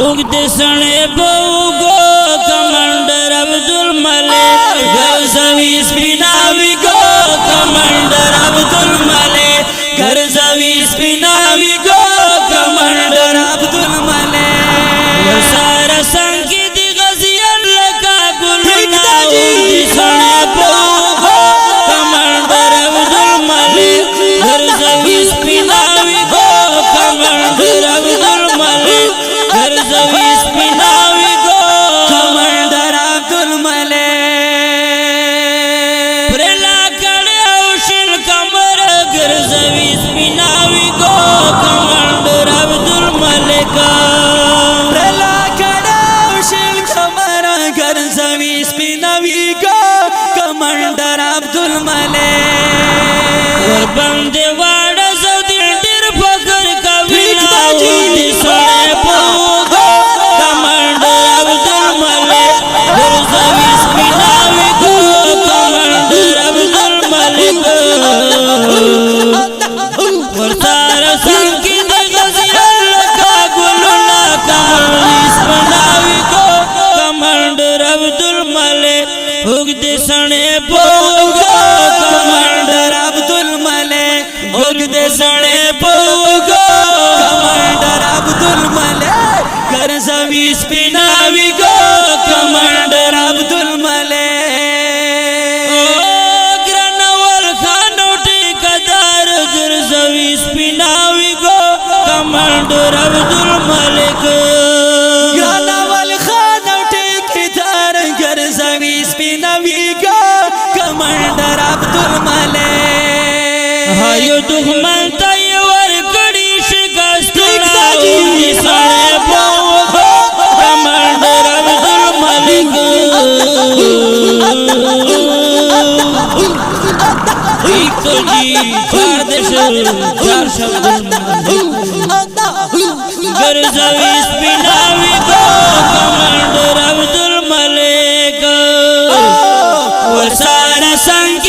उगते सने बहुगो कमांडर अब्दुल मलिक घर सवी स्पिनावी गो कमांडर अब्दुल मलिक घर सवी स्पिनावी गो कमांडर अब्दुल मलिक सारा संगीत गजियन लगा गुलना उगते सने बहुगो कमांडर अब्दुल मलिक घर सवी स्पिनावी गो कमांडर अब्दुल मलिक घर सवी स्पिनावी गो कमांडर अब्दुल मलिक प्रेला कड़े औशिल कमर घर सवी स्पिनावी गो कमांडर अब्दुल मलिक प्रेला कड़े औशिल कमर घर सवी स्पिनावी गो कमांडर अब्दुल मलिक और बंदे वाड़ा सौदी टिर फकर कविला उदी सोने बहुगो कमांडर अब्दुल मलिक घर सवी स्पिनावी गो कमांडर अब्दुल मलिक और सारा संगीत गजियन लगा गुलना कहानी स्पिनावी गो कमांडर अब्दुल मलिक उगते सने बहुगो कमांडर अब्दुल मलिक उगते सने बहुगो कमांडर अब्दुल मलिक घर सवी स्पिनावी गो कमांडर अब्दुल मलिक ग्रनवल खानो ठेकेदार घर सवी स्पिनावी गो कमांडर अब्दुल मलिक ग्रनवल खानो ठेकेदार घर सवी स्पिनावी गो कमांडर अब्दुल मलिक हायो दुश्मन तैयार कड़ी शिकस्त उदी सने बहुगो कमांडर अब्दुल मलिक एक तो जी चार देश चार शब्द घर सवी स्पिनावी गो कमांडर अब्दुल मलिक वो सारा संग